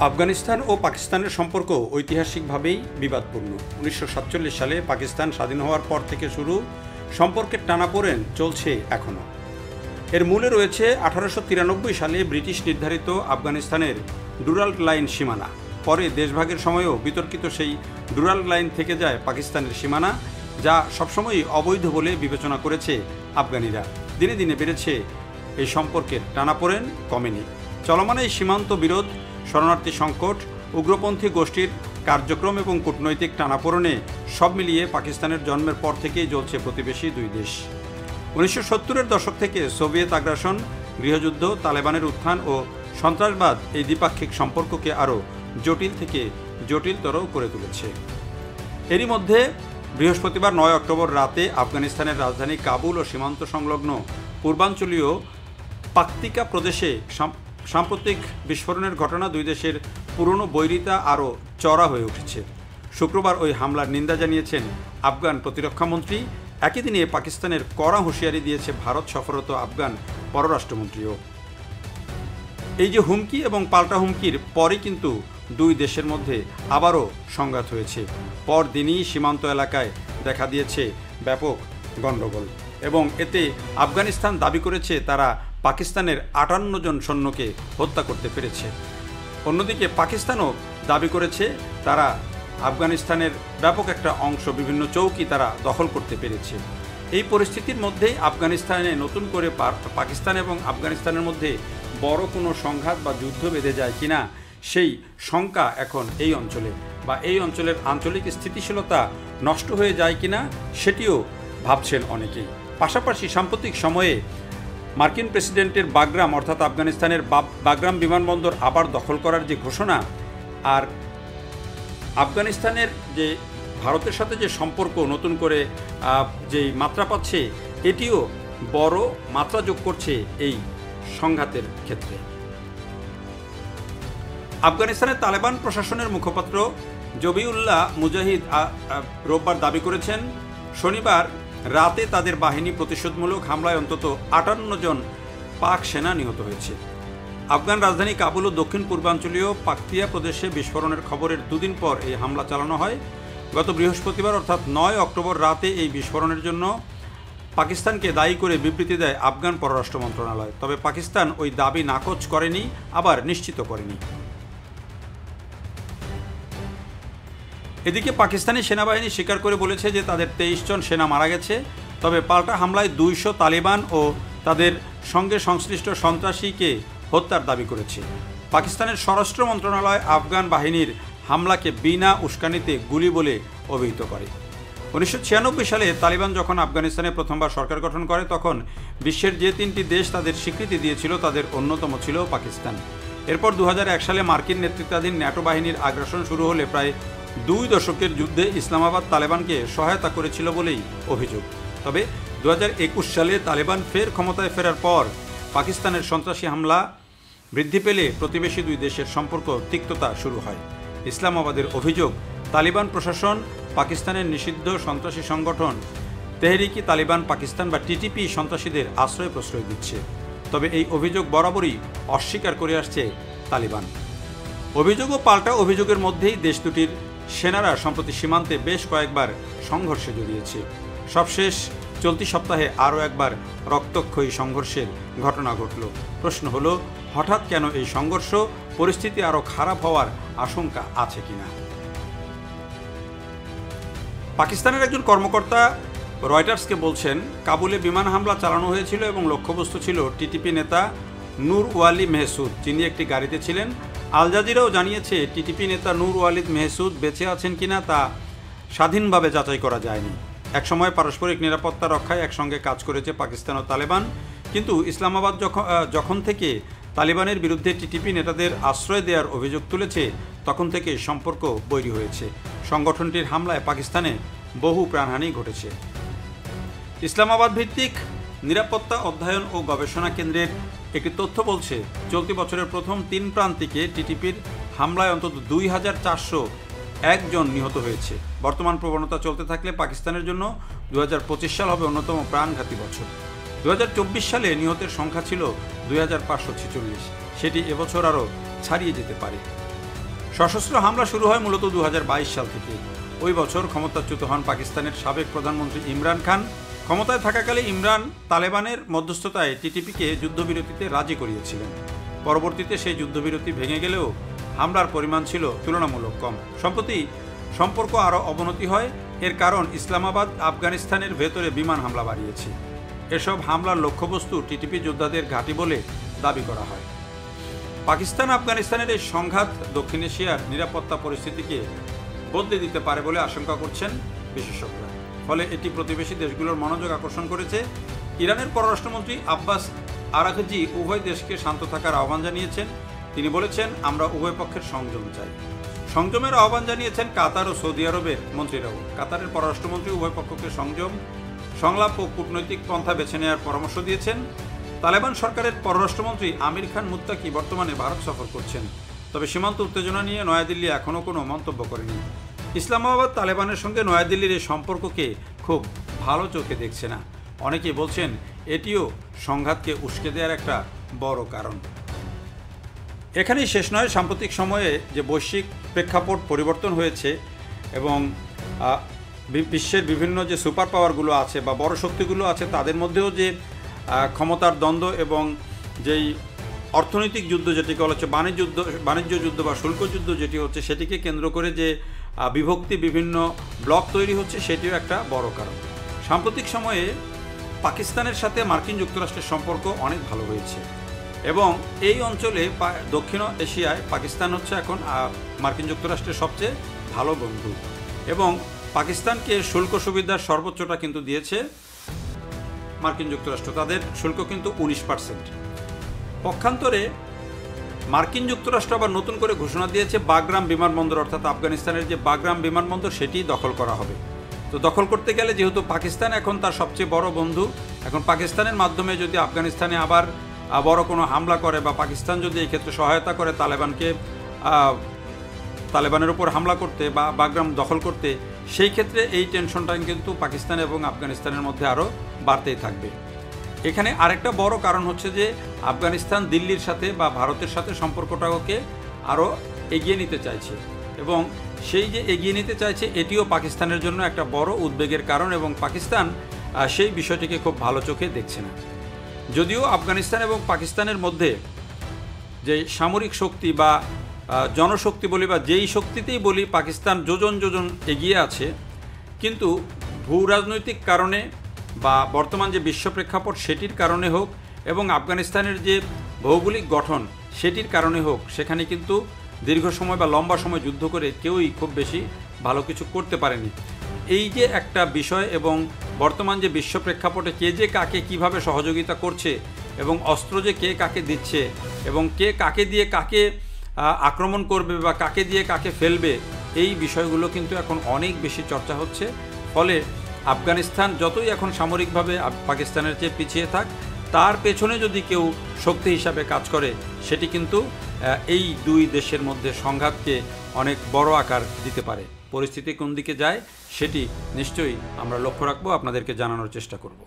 আফগানিস্তান ও পাকিস্তানের সম্পর্ক ঐতিহাসিকভাবেই বিবাদপূর্ণ। 1947 সালে পাকিস্তান স্বাধীন হওয়ার পর থেকে শুরু সম্পর্কের টানাপোড়েন চলছে এখনও। এর মূলে রয়েছে 1893 সালে ব্রিটিশ নির্ধারিত আফগানিস্তানের ডুরাল্ড লাইন সীমানা। পরে দেশভাগের সময়ও বিতর্কিত সেই ডুরাল্ড লাইন থেকে যায় পাকিস্তানের সীমানা, যা সবসময়ই অবৈধ বলে বিবেচনা করেছে আফগানিরা। দিনে দিনে বেড়েছে এই সম্পর্কের টানাপোড়েন, কমেনি। চলমান এই সীমান্ত বিরোধ, শরণার্থী সংকট, উগ্রপন্থী গোষ্ঠীর কার্যক্রম এবং কূটনৈতিক টানাপোড়েনে সব মিলিয়ে পাকিস্তানের জন্মের পর থেকেই জ্বলছে প্রতিবেশী দুই দেশ। 1970-এর দশক থেকে সোভিয়েত আগ্রাসন, গৃহযুদ্ধ, তালেবানের উত্থান ও সন্ত্রাসবাদ এই দ্বিপাক্ষিক সম্পর্ককে আরও জটিল থেকে জটিলতর করে তুলেছে। এরই মধ্যে বৃহস্পতিবার 9 অক্টোবর রাতে আফগানিস্তানের রাজধানী কাবুল ও সীমান্ত সংলগ্ন পূর্বাঞ্চলীয় পাকতিকা প্রদেশে সাম্প্রতিক বিস্ফোরণের ঘটনা দুই দেশের পুরনো বৈরিতা আরও চড়া হয়ে উঠেছে। শুক্রবার ওই হামলার নিন্দা জানিয়েছেন আফগান প্রতিরক্ষামন্ত্রী। একই দিনে পাকিস্তানের কড়া হুঁশিয়ারি দিয়েছে ভারত সফররত আফগান পররাষ্ট্রমন্ত্রীও। এই যে হুমকি এবং পাল্টা হুমকির পরই কিন্তু দুই দেশের মধ্যে আবারও সংঘাত হয়েছে। পরদিনই সীমান্ত এলাকায় দেখা দিয়েছে ব্যাপক গণ্ডগোল এবং এতে আফগানিস্তান দাবি করেছে তারা পাকিস্তানের 58 জন সৈন্যকে হত্যা করতে পেরেছে। অন্যদিকে পাকিস্তানও দাবি করেছে তারা আফগানিস্তানের ব্যাপক একটা অংশ, বিভিন্ন চৌকি তারা দখল করতে পেরেছে। এই পরিস্থিতির মধ্যেই আফগানিস্তানে নতুন করে পাকিস্তান এবং আফগানিস্তানের মধ্যে বড় কোনো সংঘাত বা যুদ্ধ বেঁধে যায় কিনা সেই শঙ্কা এখন এই অঞ্চলে, বা এই অঞ্চলের আঞ্চলিক স্থিতিশীলতা নষ্ট হয়ে যায় কিনা সেটিও ভাবছেন অনেকেই। পাশাপাশি সাম্প্রতিক সময়ে মার্কিন প্রেসিডেন্টের বাগরাম অর্থাৎ আফগানিস্তানের বাগরাম বিমানবন্দর আবার দখল করার যে ঘোষণা, আর আফগানিস্তানের যে ভারতের সাথে যে সম্পর্ক নতুন করে যেই মাত্রা পাচ্ছে, এটিও বড় মাত্রা যোগ করছে এই সংঘাতের ক্ষেত্রে। আফগানিস্তানের তালেবান প্রশাসনের মুখপাত্র জবিউল্লাহ মুজাহিদ রোববার দাবি করেছেন, শনিবার রাতে তাদের বাহিনী প্রতিশোধমূলক হামলায় অন্তত 58 জন পাক সেনা নিহত হয়েছে। আফগান রাজধানী কাবুল ও দক্ষিণ পূর্বাঞ্চলীয় পাকতিয়া প্রদেশে বিস্ফোরণের খবরের দুদিন পর এই হামলা চালানো হয়। গত বৃহস্পতিবার অর্থাৎ 9 অক্টোবর রাতে এই বিস্ফোরণের জন্য পাকিস্তানকে দায়ী করে বিবৃতি দেয় আফগান পররাষ্ট্র মন্ত্রণালয়। তবে পাকিস্তান ওই দাবি নাকচ করেনি, আবার নিশ্চিত করেনি। এদিকে পাকিস্তানি সেনাবাহিনী স্বীকার করে বলেছে যে তাদের 23 জন সেনা মারা গেছে। তবে পাল্টা হামলায় 200 তালেবান ও তাদের সঙ্গে সংশ্লিষ্ট সন্ত্রাসীকে হত্যার দাবি করেছে। পাকিস্তানের স্বরাষ্ট্র মন্ত্রণালয় আফগান বাহিনীর হামলাকে বিনা উস্কানিতে গুলি বলে অভিহিত করে। 1996 সালে তালিবান যখন আফগানিস্তানে প্রথমবার সরকার গঠন করে, তখন বিশ্বের যে 3টি দেশ তাদের স্বীকৃতি দিয়েছিল তাদের অন্যতম ছিল পাকিস্তান। এরপর 2001 সালে মার্কিন নেতৃত্বাধীন ন্যাটো বাহিনীর আগ্রাসন শুরু হলে প্রায় 2 দশকের যুদ্ধে ইসলামাবাদ তালেবানকে সহায়তা করেছিল বলেই অভিযোগ। তবে 2021 সালে তালেবান ফের ক্ষমতায় ফেরার পর পাকিস্তানের সন্ত্রাসী হামলা বৃদ্ধি পেলে প্রতিবেশী দুই দেশের সম্পর্ক তিক্ততা শুরু হয়। ইসলামাবাদের অভিযোগ, তালিবান প্রশাসন পাকিস্তানের নিষিদ্ধ সন্ত্রাসী সংগঠন তেহরিকি তালিবান পাকিস্তান বা টিটিপি সন্ত্রাসীদের আশ্রয় প্রশ্রয় দিচ্ছে। তবে এই অভিযোগ বরাবরই অস্বীকার করে আসছে তালিবান। অভিযোগ ও পাল্টা অভিযোগের মধ্যেই দেশ দুটির সেনারা সম্প্রতি সীমান্তে বেশ কয়েকবার সংঘর্ষে জড়িয়েছে। সবশেষ চলতি সপ্তাহে আরও একবার রক্তক্ষয়ী সংঘর্ষের ঘটনা ঘটল। প্রশ্ন হলো, হঠাৎ কেন এই সংঘর্ষ? পরিস্থিতি আরও খারাপ হওয়ার আশঙ্কা আছে কিনা? পাকিস্তানের একজন কর্মকর্তা রয়টার্সকে বলছেন, কাবুলে বিমান হামলা চালানো হয়েছিল এবং লক্ষ্যবস্তু ছিল টিটিপি নেতা নূর ওয়ালি মেহসুদ, যিনি একটি গাড়িতে ছিলেন। আল জাজিরাও জানিয়েছে, টিটিপি নেতা নূর ওয়ালিদ মেহসুদ বেঁচে আছেন কিনা তা স্বাধীনভাবে যাচাই করা যায়নি। একসময় পারস্পরিক নিরাপত্তা রক্ষায় একসঙ্গে কাজ করেছে পাকিস্তান ও তালেবান, কিন্তু ইসলামাবাদ যখন থেকে তালিবানের বিরুদ্ধে টিটিপি নেতাদের আশ্রয় দেওয়ার অভিযোগ তুলেছে, তখন থেকে সম্পর্ক বৈরী হয়েছে। সংগঠনটির হামলায় পাকিস্তানে বহু প্রাণহানি ঘটেছে। ইসলামাবাদ ভিত্তিক নিরাপত্তা অধ্যয়ন ও গবেষণা কেন্দ্রের একটি তথ্য বলছে, চলতি বছরের প্রথম 3 প্রান্তিকে টিটিপির হামলায় অন্তত 2401 জন নিহত হয়েছে। বর্তমান প্রবণতা চলতে থাকলে পাকিস্তানের জন্য 2025 সাল হবে অন্যতম প্রাণঘাতী বছর। 2024 সালে নিহতের সংখ্যা ছিল 2546, সেটি এবছর আরও ছাড়িয়ে যেতে পারে। সশস্ত্র হামলা শুরু হয় মূলত 2022 সাল থেকে। ওই বছর ক্ষমতাচ্যুত হন পাকিস্তানের সাবেক প্রধানমন্ত্রী ইমরান খান। ক্ষমতায় থাকাকালে ইমরান তালেবানের মধ্যস্থতায় টিটিপিকে যুদ্ধবিরতিতে রাজি করিয়েছিলেন। পরবর্তীতে সেই যুদ্ধবিরতি ভেঙে গেলেও হামলার পরিমাণ ছিল তুলনামূলক কম। সম্প্রতি সম্পর্ক আরও অবনতি হয়। এর কারণ ইসলামাবাদ আফগানিস্তানের ভেতরে বিমান হামলা বাড়িয়েছে। এসব হামলার লক্ষ্যবস্তু টিটিপি যোদ্ধাদের ঘাঁটি বলে দাবি করা হয়। পাকিস্তান আফগানিস্তানের এই সংঘাত দক্ষিণ এশিয়ার নিরাপত্তা পরিস্থিতিকে বদলে দিতে পারে বলে আশঙ্কা করছেন বিশেষজ্ঞরা। ফলে এটি প্রতিবেশী দেশগুলোর মনোযোগ আকর্ষণ করেছে। ইরানের পররাষ্ট্রমন্ত্রী আব্বাস আরাঘজি উভয় দেশকে শান্ত থাকার আহ্বান জানিয়েছেন। তিনি বলেছেন, আমরা উভয় পক্ষের সংযম চাই। সংযমের আহ্বান জানিয়েছেন কাতার ও সৌদি আরবের মন্ত্রীরাও। কাতারের পররাষ্ট্রমন্ত্রী উভয় পক্ষকে সংযম, সংলাপ ও কূটনৈতিক পন্থা বেছে নেওয়ার পরামর্শ দিয়েছেন। তালেবান সরকারের পররাষ্ট্রমন্ত্রী আমির খান মুত্তাকি বর্তমানে ভারত সফর করছেন। তবে সীমান্ত উত্তেজনা নিয়ে নয়াদিল্লি এখনও কোনো মন্তব্য করেনি। ইসলামাবাদ তালেবানের সঙ্গে নয়াদিল্লির এই সম্পর্ককে খুব ভালো চোখে দেখছে না। অনেকেই বলছেন এটিও সংঘাতকে উস্কে দেওয়ার একটা বড় কারণ। এখানেই শেষ নয়। সাম্প্রতিক সময়ে যে বৈশ্বিক প্রেক্ষাপট পরিবর্তন হয়েছে এবং বিশ্বের বিভিন্ন যে সুপার পাওয়ারগুলো আছে বা বড় শক্তিগুলো আছে তাদের মধ্যেও যে ক্ষমতার দ্বন্দ্ব এবং যেই অর্থনৈতিক যুদ্ধ যেটিকে বলা হচ্ছে বাণিজ্য যুদ্ধ বা শুল্ক যুদ্ধ যেটি হচ্ছে, সেটিকে কেন্দ্র করে যে বিভক্তি, বিভিন্ন ব্লক তৈরি হচ্ছে, সেটিও একটা বড় কারণ। সাম্প্রতিক সময়ে পাকিস্তানের সাথে মার্কিন যুক্তরাষ্ট্রের সম্পর্ক অনেক ভালো হয়েছে এবং এই অঞ্চলে দক্ষিণ এশিয়ায় পাকিস্তান হচ্ছে এখন মার্কিন যুক্তরাষ্ট্রের সবচেয়ে ভালো বন্ধু এবং পাকিস্তানকে শুল্ক সুবিধার সর্বোচ্চটা কিন্তু দিয়েছে মার্কিন যুক্তরাষ্ট্র। তাদের শুল্ক কিন্তু 19%। পক্ষান্তরে মার্কিন যুক্তরাষ্ট্র আবার নতুন করে ঘোষণা দিয়েছে বাগরাম বিমানবন্দর, অর্থাৎ আফগানিস্তানের যে বাগরাম বিমানবন্দর সেটি দখল করা হবে। তো দখল করতে গেলে যেহেতু পাকিস্তান এখন তার সবচেয়ে বড় বন্ধু, এখন পাকিস্তানের মাধ্যমে যদি আফগানিস্তানে আবার বড় কোনো হামলা করে বা পাকিস্তান যদি এই ক্ষেত্রে সহায়তা করে তালেবানের উপর হামলা করতে বা বাগরাম দখল করতে, সেই ক্ষেত্রে এই টেনশনটা কিন্তু পাকিস্তান এবং আফগানিস্তানের মধ্যে আরও বাড়তেই থাকবে। এখানে আরেকটা বড় কারণ হচ্ছে যে আফগানিস্তান দিল্লির সাথে বা ভারতের সাথে সম্পর্কটাকে আরও এগিয়ে নিতে চাইছে এবং সেই যে এগিয়ে নিতে চাইছে এটিও পাকিস্তানের জন্য একটা বড় উদ্বেগের কারণ এবং পাকিস্তান সেই বিষয়টিকে খুব ভালো চোখে দেখছে না। যদিও আফগানিস্তান এবং পাকিস্তানের মধ্যে যে সামরিক শক্তি বা জনশক্তি বলি বা যেই শক্তিতেই বলি পাকিস্তান যোজন যোজন এগিয়ে আছে, কিন্তু ভূ রাজনৈতিক কারণে বা বর্তমান যে বিশ্ব প্রেক্ষাপট সেটির কারণে হোক এবং আফগানিস্তানের যে ভৌগোলিক গঠন সেটির কারণে হোক, সেখানে কিন্তু দীর্ঘ সময় বা লম্বা সময় যুদ্ধ করে কেউই খুব বেশি ভালো কিছু করতে পারেনি। এই যে একটা বিষয় এবং বর্তমান যে বিশ্ব প্রেক্ষাপটে কে যে কাকে কিভাবে সহযোগিতা করছে এবং অস্ত্র যে কে কাকে দিচ্ছে এবং কে কাকে দিয়ে কাকে আক্রমণ করবে বা কাকে দিয়ে কাকে ফেলবে, এই বিষয়গুলো কিন্তু এখন অনেক বেশি চর্চা হচ্ছে। ফলে আফগানিস্তান যতই এখন সামরিকভাবে পাকিস্তানের চেয়ে পিছিয়ে থাক, তার পেছনে যদি কেউ শক্তি হিসাবে কাজ করে, সেটি কিন্তু এই দুই দেশের মধ্যে সংঘাতকে অনেক বড় আকার দিতে পারে। পরিস্থিতি কোন দিকে যায় সেটি নিশ্চয়ই আমরা লক্ষ্য রাখবো, আপনাদেরকে জানানোর চেষ্টা করব।